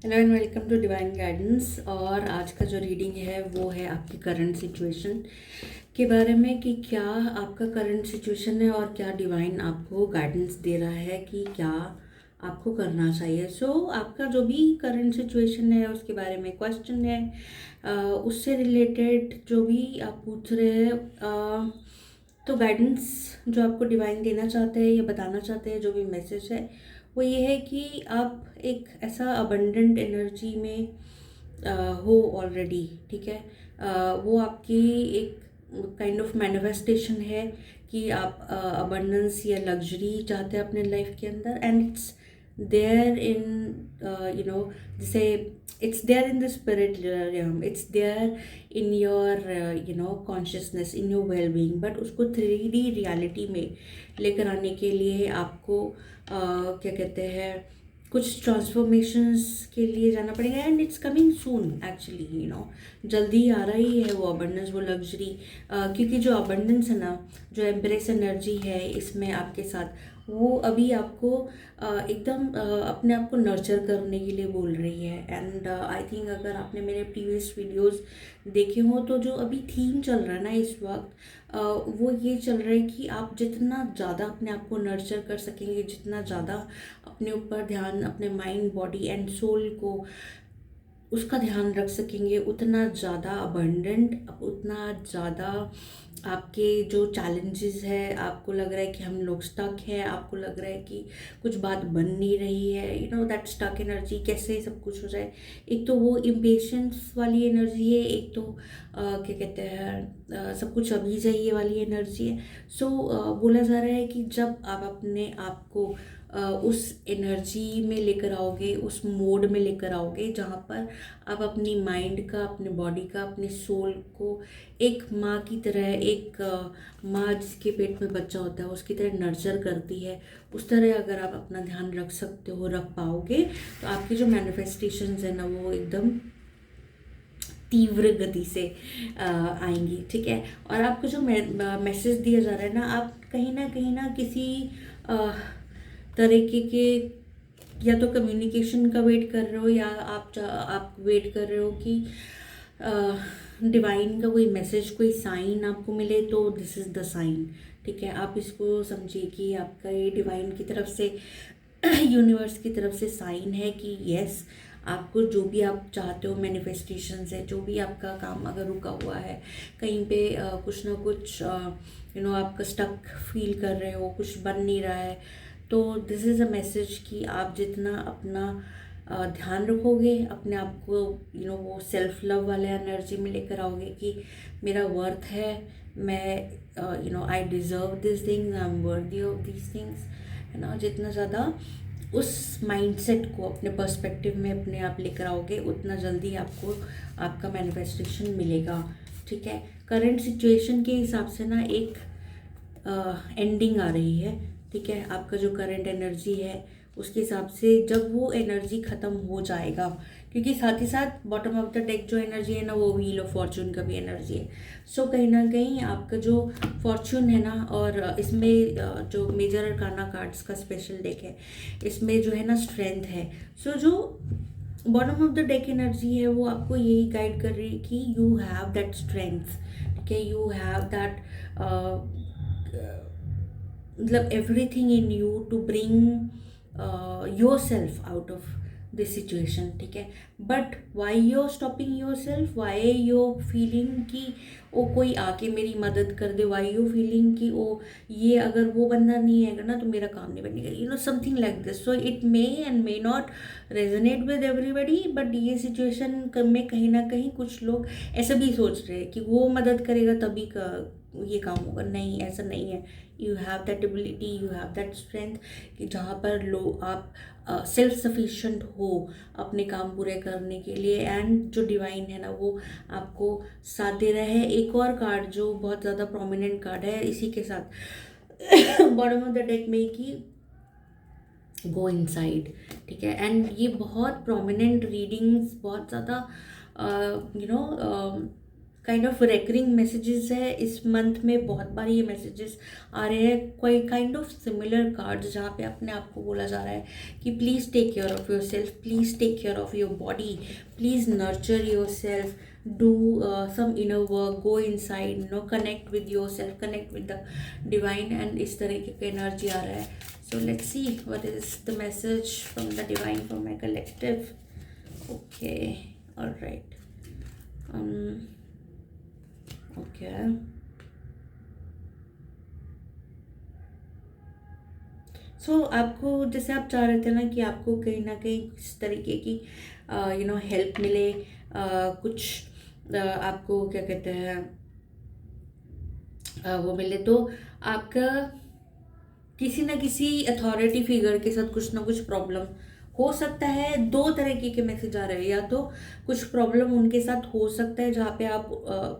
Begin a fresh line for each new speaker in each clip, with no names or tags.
Hello and welcome to divine guidance. और आज का जो रीडिंग है वो है आपकी करंट सिचुएशन के बारे में कि क्या आपका करंट सिचुएशन है और क्या डिवाइन आपको गाइडेंस दे रहा है कि क्या आपको करना चाहिए। आपका जो भी करंट सिचुएशन है उसके बारे में क्वेश्चन है, उससे रिलेटेड जो भी आप पूछ रहे हैं, तो गाइडेंस जो आपको डिवाइन देना चाहते हैं या बताना चाहते हैं, जो भी मैसेज है वो ये है कि आप एक ऐसा अबंडेंट एनर्जी में हो ऑलरेडी। ठीक है, वो आपकी एक काइंड ऑफ मैनिफेस्टेशन है कि आप अबंडेंस या लग्जरी चाहते हैं अपने लाइफ के अंदर। एंड इट्स देयर इन जैसे it's there in the spirit realm, it's there in your consciousness, in your well-being, but उसको 3D रियलिटी में लेकर आने के लिए आपको क्या कहते हैं, कुछ ट्रांसफॉर्मेशंस के लिए जाना पड़ेगा। And it's coming soon actually, जल्दी आ रही है वो अबंडेंस, वो लग्जरी। क्योंकि जो अबंडेंस है ना, जो एम्ब्रेस एनर्जी है इसमें आपके साथ, वो अभी आपको एकदम अपने आप को नर्चर करने के लिए बोल रही है। एंड आई थिंक अगर आपने मेरे प्रीवियस वीडियोस देखे हो तो जो अभी थीम चल रहा है ना इस वक्त, वो ये चल रहा है कि आप जितना ज़्यादा अपने आप को नर्चर कर सकेंगे, जितना ज़्यादा अपने ऊपर ध्यान, अपने माइंड, बॉडी एंड सोल को उसका ध्यान रख सकेंगे, उतना ज़्यादा अबंडेंट, उतना ज़्यादा आपके जो चैलेंजेस है, आपको लग रहा है कि हम लोग स्टक हैं, आपको लग रहा है कि कुछ बात बन नहीं रही है, दैट स्टक एनर्जी, कैसे सब कुछ हो जाए। एक तो वो इम्पेशंस वाली एनर्जी है, एक तो क्या कहते हैं सब कुछ अभी चाहिए वाली एनर्जी है। बोला जा रहा है कि जब आप अपने आप को उस एनर्जी में लेकर आओगे, उस मोड में लेकर आओगे जहाँ पर आप अपनी माइंड का, अपने बॉडी का, अपने सोल को एक माँ की तरह, एक माँ जिसके पेट में बच्चा होता है उसकी तरह नर्चर करती है, उस तरह अगर आप अपना ध्यान रख सकते हो, रख पाओगे, तो आपकी जो मैनिफेस्टेशंस है ना वो एकदम तीव्र गति से आएंगी। ठीक है, और आपको जो मैसेज दिया जा रहा है ना, आप कहीं ना किसी तरीके के या तो कम्युनिकेशन का वेट कर रहे हो, या आप वेट कर रहे हो कि डिवाइन का कोई मैसेज, कोई साइन आपको मिले, तो दिस इज़ द साइन। ठीक है, आप इसको समझिए कि आपका ये डिवाइन की तरफ से यूनिवर्स की तरफ से साइन है कि यस, आपको जो भी आप चाहते हो, मैनिफेस्टेशंस है, जो भी आपका काम अगर रुका हुआ है कहीं पे, कुछ ना कुछ आपका स्टक फील कर रहे हो, कुछ बन नहीं रहा है, तो दिस इज़ अ मैसेज कि आप जितना अपना ध्यान रखोगे, अपने आप को वो सेल्फ लव वाले एनर्जी में लेकर आओगे कि मेरा वर्थ है, मैं I deserve this things, I am worthy of this things, है ना। जितना ज़्यादा उस माइंडसेट को अपने पर्सपेक्टिव में अपने आप लेकर आओगे, उतना जल्दी आपको आपका मैनिफेस्टेशन मिलेगा। ठीक है, करंट सिचुएशन के हिसाब से ना एक एंडिंग आ रही है। ठीक है, आपका जो करंट एनर्जी है उसके हिसाब से जब वो एनर्जी ख़त्म हो जाएगा, क्योंकि साथ ही साथ बॉटम ऑफ द डेक जो एनर्जी है ना वो व्हील ऑफ फॉर्चून का भी एनर्जी है। कहीं ना कहीं आपका जो फॉर्चून है ना, और इसमें जो मेजर अरकाना कार्ड्स का स्पेशल डेक है, इसमें जो है ना स्ट्रेंथ है। जो bottom of the deck energy है वो आपको यही गाइड कर रही है कि यू हैव दैट स्ट्रेंथ। ठीक है, यू हैव दैट मतलब everything in you to bring yourself out of this situation. ठीक है, but why you're stopping yourself, why you're feeling कि ओ कोई आके मेरी मदद कर दे, वाई यू फीलिंग कि ओ ये अगर वो बंदा नहीं आएगा ना तो मेरा काम नहीं बनेगा, something like this. It may and may not resonate with everybody, but ये सिचुएशन में कहीं ना कहीं कुछ लोग ऐसा भी सोच रहे हैं कि वो मदद करेगा तभी का ये काम होगा। नहीं, ऐसा नहीं है। You have that ability, you have that strength कि जहाँ पर आप सेल्फ सफिशिएंट हो अपने काम पूरे करने के लिए। एंड जो डिवाइन है ना वो आपको साथ दे रहा है। एक और कार्ड जो बहुत ज़्यादा प्रोमिनेंट कार्ड है इसी के साथ बॉटम ऑफ द डेक में कि गो इनसाइड। ठीक है, एंड ये बहुत प्रोमिनेंट रीडिंग्स, बहुत ज़्यादा काइंड ऑफ रेकरिंग मैसेजेस है इस मंथ में, बहुत बार ये मैसेजेस आ रहे हैं, कोई काइंड ऑफ सिमिलर कार्ड्स जहाँ पे अपने आप को बोला जा रहा है कि please take care of yourself, please take care of your body, please nurture yourself, do some inner work, go inside, connect with yourself, connect with the divine, and इस तरीके का एनर्जी आ रहा है. So let's see what is the message from the divine for my collective. Okay, all right. Okay. सो आपको, जैसे आप चाह रहे थे ना कि आपको कहीं ना कहीं इस तरीके की हेल्प मिले, कुछ आपको क्या कहते हैं वो मिले, तो आपका किसी ना किसी अथॉरिटी फिगर के साथ कुछ ना कुछ प्रॉब्लम हो सकता है. दो तरीके के मैसेज आ रहे हैं, या तो कुछ प्रॉब्लम उनके साथ हो सकता है जहाँ पे आप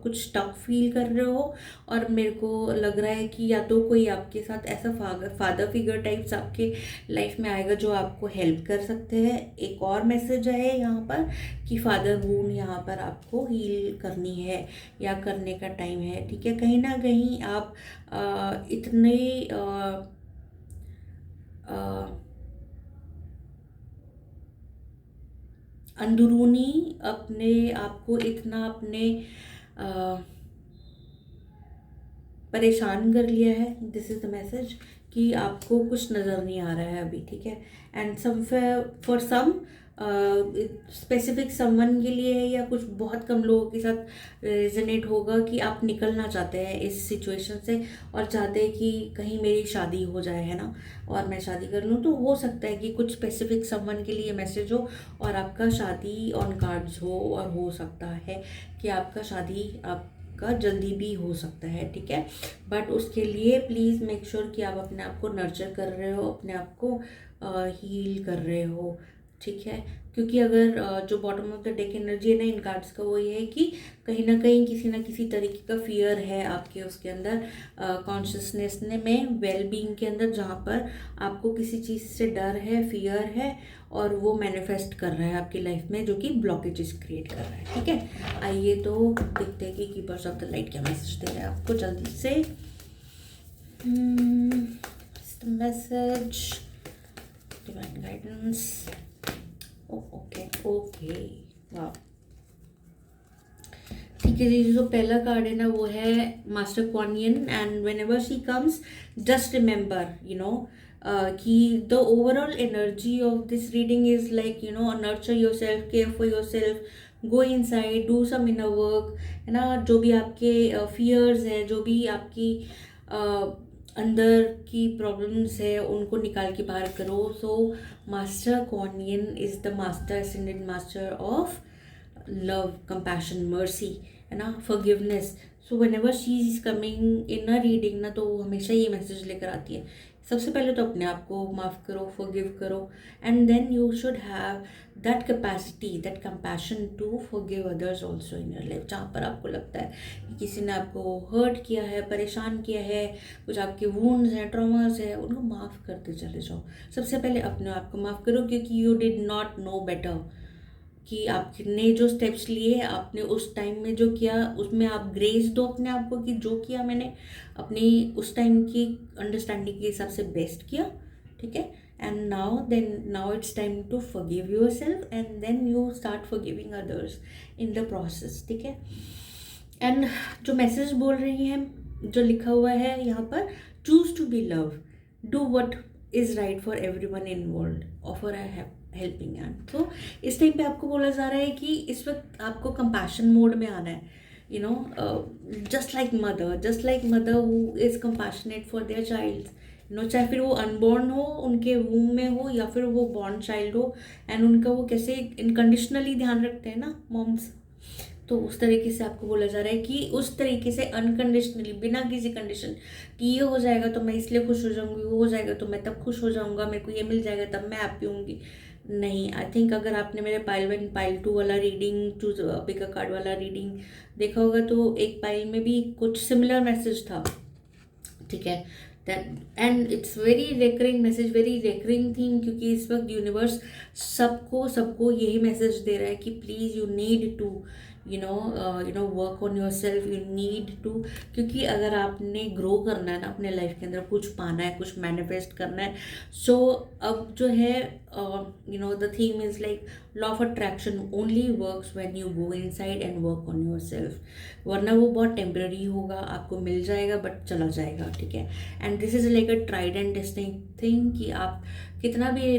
कुछ स्टक फील कर रहे हो, और मेरे को लग रहा है कि या तो कोई आपके साथ ऐसा फादर फिगर टाइप्स आपके लाइफ में आएगा जो आपको हेल्प कर सकते हैं. एक और मैसेज है यहाँ पर कि फादर वूंड यहाँ पर आपको हील करनी है या करने का टाइम है. ठीक है, कहीं ना कहीं आप इतने अंदरूनी अपने आप को इतना अपने परेशान कर लिया है. दिस इज़ द मैसेज कि आपको कुछ नज़र नहीं आ रहा है अभी. ठीक है, and some for some specific someone के लिए है, या कुछ बहुत कम लोगों के साथ रेजोनेट होगा कि आप निकलना चाहते हैं इस सिचुएशन से और चाहते हैं कि कहीं मेरी शादी हो जाए, है ना, और मैं शादी कर लूँ. तो हो सकता है कि कुछ स्पेसिफिक समवन के लिए मैसेज हो और आपका शादी ऑन कार्ड्स हो, और हो सकता है कि आपका शादी आपका जल्दी भी हो सकता है. ठीक है, बट उसके लिए प्लीज़ मेक श्योर कि आप अपने आप को नर्चर कर रहे हो, अपने आप को हील कर रहे हो. ठीक है, क्योंकि अगर जो bottom of the deck energy है ना इन कार्ड्स का, वो ये है कि कहीं ना कहीं किसी ना किसी तरीके का फियर है आपके उसके अंदर, कॉन्शियसनेस में, वेल बीइंग के अंदर, जहाँ पर आपको किसी चीज़ से डर है, फियर है, और वो मैनिफेस्ट कर रहा है आपकी लाइफ में, जो कि ब्लॉकेजेस क्रिएट कर रहा है. ठीक है, आइए तो देखते हैं कि कीपर्स ऑफ द लाइट क्या मैसेज दे रहे हैं आपको जल्दी से. Message, divine guidance. ओके वाह, ठीक है जी. जो पहला कार्ड है ना वो है master Kuan Yin, and whenever she comes just remember कि the overall energy of this reading is like nurture yourself, care for yourself, go inside, do some inner work, है ना. जो भी आपके fears है, जो भी आपकी अंदर की प्रॉब्लम्स है, उनको निकाल के बाहर करो. So master Kuan Yin is the master, ascendant master of love, compassion, mercy, है ना, forgiveness. So whenever she is coming in a reading ना, तो वो हमेशा ये मैसेज लेकर आती है. सबसे पहले तो अपने आप को माफ़ करो, फॉरगिव करो, and then you should have that capacity, that compassion to forgive others also in your life. जहाँ पर आपको लगता है कि किसी ने आपको हर्ट किया है, परेशान किया है, कुछ आपके वुंड्स हैं, ट्रॉमास है, उनको माफ़ करते चले जाओ. सबसे पहले अपने आप को माफ़ करो, क्योंकि you did not know better, कि आपने जो स्टेप्स लिए, आपने उस टाइम में जो किया, उसमें आप ग्रेस दो अपने आप को कि जो किया मैंने अपनी उस टाइम की अंडरस्टैंडिंग के हिसाब से बेस्ट किया. ठीक है, and now it's time to forgive yourself, and then you start forgiving others in the process. ठीक है, एंड जो मैसेज बोल रही हैं, जो लिखा हुआ है यहाँ पर, choose to be love, do what is right for everyone involve, offer I have helping hand. तो इस टाइम पे आपको बोला जा रहा है कि इस वक्त आपको कंपैशन मोड में आना है. Just like mother who is compassionate for their child, चाहे फिर वो अनबॉर्न हो, उनके वूम में हो, या फिर वो बॉर्न चाइल्ड हो, एंड उनका वो कैसे इनकंडीशनली ध्यान रखते हैं ना मॉम्स. तो उस तरीके से आपको बोला जा रहा है कि उस तरीके से अनकंडीशनली, बिना किसी कंडीशन कि ये हो जाएगा तो मैं इसलिए खुश हो जाऊंगी, वो हो जाएगा तो मैं तब खुश हो जाऊंगा, मेरे को ये मिल जाएगा तब मैं हैप्पी होंगी. नहीं, आई थिंक अगर आपने मेरे पाइल 1 पाइल 2 वाला reading, choose pick a card वाला रीडिंग देखा होगा, तो एक पाइल में भी कुछ सिमिलर मैसेज था. ठीक है, and it's very recurring message, very recurring thing, क्योंकि इस वक्त यूनिवर्स सबको यही मैसेज दे रहा है कि please you need to work on yourself, you need to, क्योंकि अगर आपने ग्रो करना है ना अपने लाइफ के अंदर, कुछ पाना है, कुछ मैनिफेस्ट करना है, सो अब जो है the theme is like law of attraction only works when you go inside and work on your self, वरना वो बहुत टेम्पररी होगा, आपको मिल जाएगा बट चला जाएगा, ठीक है। And this is like a tried and testing thing कि आप कितना भी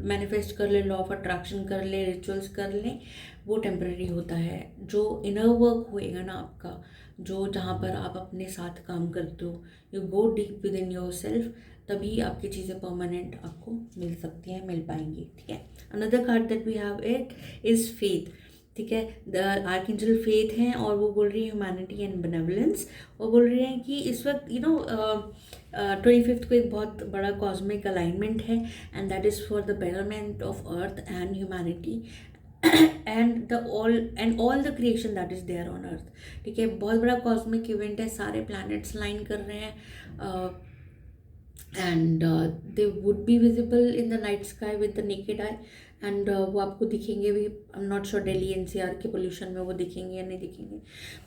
मैनिफेस्ट कर ले, लॉ ऑफ अट्रैक्शन कर ले, रिचुअल्स कर लें, वो टेम्पररी होता है। जो इनर वर्क होएगा ना आपका, जो जहाँ पर आप अपने साथ काम करते हो, you go deep with in your self, तभी आपकी चीज़ें परमानेंट आपको मिल सकती हैं, मिल पाएंगी, ठीक है। Another card that we have it is faith, ठीक है। द आर्कएंजल फेथ हैं और वो बोल रही है ह्यूमैनिटी एंड बेनेवलेंस। वो बोल रही हैं कि इस वक्त 25th को एक बहुत बड़ा कॉस्मिक अलाइनमेंट है, and that is for the betterment of earth and humanity and all the creation that is there on earth, ठीक है। बहुत बड़ा कॉस्मिक इवेंट है, सारे प्लैनेट्स लाइन कर रहे हैं, and they would be visible in the night sky with the naked eye, and वो आपको दिखेंगे भी। I am not sure Delhi NCR के पोल्यूशन में वो दिखेंगे या नहीं दिखेंगे,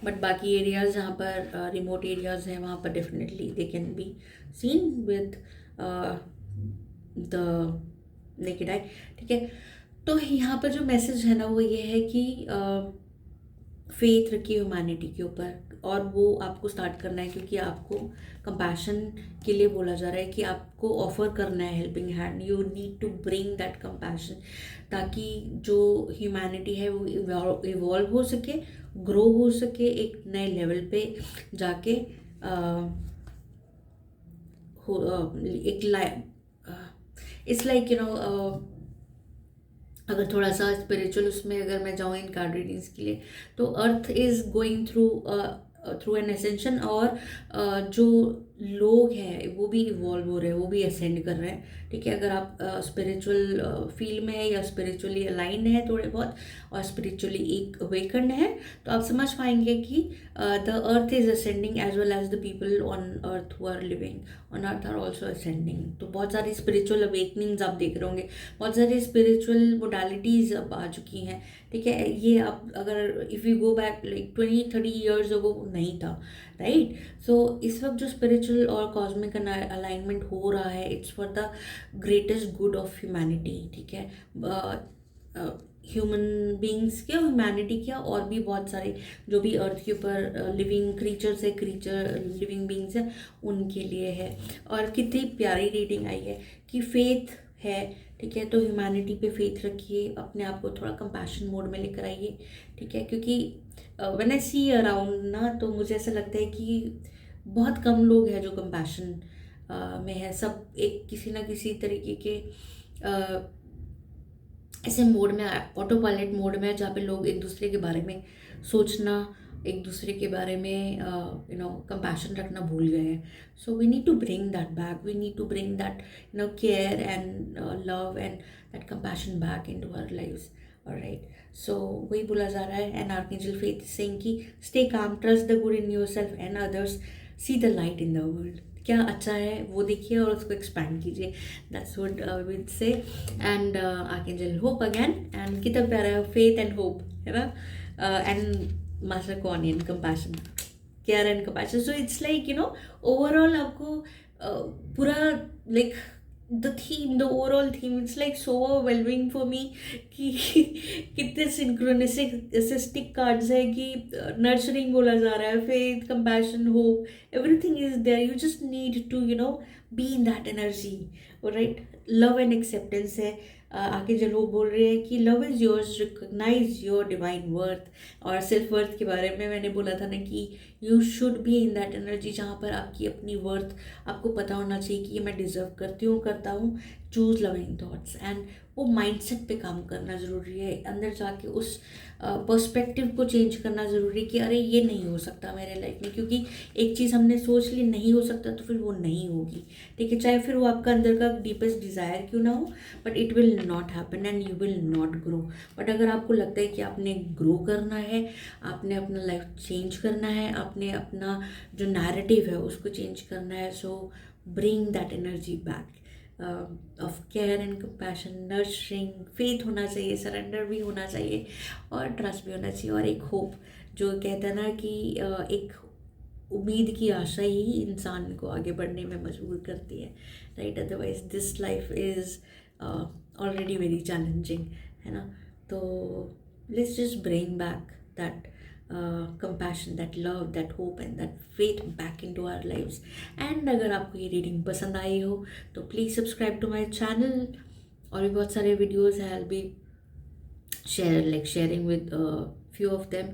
बट बाकी एरियाज़ जहाँ पर रिमोट एरियाज़ हैं वहाँ पर definitely they can be seen with the naked eye, ठीक है। तो यहाँ पर जो मैसेज है ना वो ये है कि फेथ रखिए ह्यूमैनिटी के ऊपर, और वो आपको स्टार्ट करना है, क्योंकि आपको कंपैशन के लिए बोला जा रहा है कि आपको ऑफर करना है helping hand, you need to bring that compassion, ताकि जो ह्यूमैनिटी है वो इवॉल्व हो सके, ग्रो हो सके, एक नए लेवल पे जाके इट्स लाइक अगर थोड़ा सा स्पिरिचुअल उसमें अगर मैं जाऊँ इन कार्ड रीडिंग्स के लिए, तो earth is going through an ascension, और जो लोग हैं वो भी इवॉल्व हो रहे हैं, वो भी असेंड कर रहे हैं, ठीक है। अगर आप स्पिरिचुअल फील्ड में है या स्पिरिचुअली अलाइंड है थोड़े बहुत, और स्पिरिचुअली एक अवेकन्ड है, तो आप समझ पाएंगे कि the earth is ascending as well as the people on earth who are living on earth are also ascending. तो बहुत सारी स्पिरिचुअल अवेकनिंग्स आप देख रहे होंगे, बहुत सारी स्पिरिचुअल मोडालिटीज़ अब आ चुकी हैं, ठीक है। ये आप अगर if you go back like 20-30 years ago नहीं था, राइट। सो इस वक्त जो स्पिरिचुअल और कॉस्मिक अलाइनमेंट हो रहा है, it's for the greatest good of humanity, ठीक है। ह्यूमन बींग्स के, ह्यूमैनिटी के, और भी बहुत सारे जो भी अर्थ के ऊपर लिविंग क्रीचर्स है, लिविंग बींग्स है, उनके लिए है। और कितनी प्यारी रीडिंग आई है कि फेथ है, ठीक है। तो ह्यूमैनिटी पे फेथ रखिए, अपने आप को थोड़ा कंपैशन मोड में लेकर आइए, ठीक है। क्योंकि व्हेन आई सी अराउंड ना, तो मुझे ऐसा लगता है कि बहुत कम लोग हैं जो कंपैशन में है। सब एक किसी ना किसी तरीके के ऐसे मोड में, ऑटो पायलट मोड में, जहाँ पे लोग एक दूसरे के बारे में सोचना, एक दूसरे के बारे में कंपैशन रखना भूल गए हैं। So we need to bring that back, we need to bring that care and love and that compassion back into our lives, alright. So वही बोला जा रहा है, एंड आर्कएंजल फेथ सेइंग कि stay calm, trust the good in yourself and others, see the light in the world. क्या अच्छा है वो देखिए और उसको एक्सपैंड कीजिए, that's what we would say. And archangel hope again, and कितना प्यारा है, फेथ एंड होप, है ना, and master Kuan Yin compassion, care and compassion. So it's like overall आपको पूरा like the theme, the overall theme, it's like so overwhelming for me कि कितने सिंक्रोनिस्टिक cards है कि नर्चरिंग बोला जा रहा है, faith, compassion, hope, everything is there. You just need to be in that energy, right. Love and acceptance है। आगे जो लोग बोल रहे हैं कि love is yours, recognise your divine worth. और सेल्फ वर्थ के बारे में मैंने बोला था ना कि you should be in that energy जहाँ पर आपकी अपनी वर्थ आपको पता होना चाहिए कि ये मैं डिज़र्व करती हूँ, करता हूँ। चूज़ लविंग थॉट्स, एंड वो माइंडसेट पे काम करना ज़रूरी है, अंदर जाके उस पर्सपेक्टिव को चेंज करना ज़रूरी है कि अरे ये नहीं हो सकता मेरे लाइफ में, क्योंकि एक चीज़ हमने सोच ली नहीं हो सकता तो फिर वो नहीं होगी, ठीक है। चाहे फिर वो आपका अंदर का डीपेस्ट डिज़ायर क्यों ना हो, but it will not happen and you will not grow. But अगर आपको लगता है कि आपने ग्रो करना है, आपने अपना लाइफ चेंज करना है, आपने अपना जो नैरेटिव है उसको चेंज करना है, सो bring that energy back, of care and compassion, nurturing, faith होना चाहिए, सरेंडर भी होना चाहिए और ट्रस्ट भी होना चाहिए, और एक होप, जो कहते हैं ना कि एक उम्मीद की आशा ही इंसान को आगे बढ़ने में मजबूर करती है, right? Otherwise this life is already very challenging, है ना? तो let's just bring back that compassion, that love, that hope and that faith back into our lives. And अगर आपको ये रीडिंग पसंद आई हो तो please subscribe to my channel, और भी बहुत सारे वीडियोज़ हैं, I'll be sharing with few of them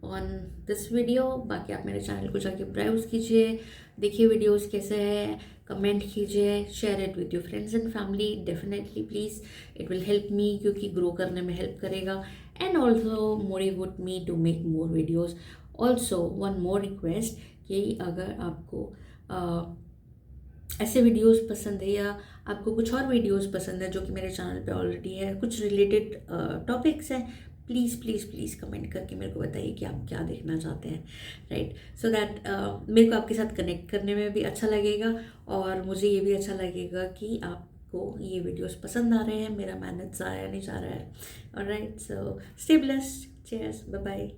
on this video. बाकी आप मेरे चैनल को जाके ब्राउज कीजिए, देखिए वीडियोस कैसे हैं, कमेंट कीजिए, share it with your friends and family, definitely please, it will help me, क्योंकि ग्रो करने में हेल्प करेगा and also motivate me to make more videos. Also one more request कि अगर आपको ऐसे वीडियोस पसंद है या आपको कुछ और वीडियोस पसंद है जो कि मेरे चैनल पे ऑलरेडी है, कुछ रिलेटेड टॉपिक्स हैं, प्लीज़ प्लीज़ प्लीज़ कमेंट करके मेरे को बताइए कि आप क्या देखना चाहते हैं, राइट? सो दैट मेरे को आपके साथ कनेक्ट करने में भी अच्छा लगेगा और मुझे ये भी अच्छा लगेगा कि आपको ये वीडियोस पसंद आ रहे हैं, मेरा मेहनत ज़ाया नहीं जा रहा है. Alright, so stay blessed, cheers, bye bye.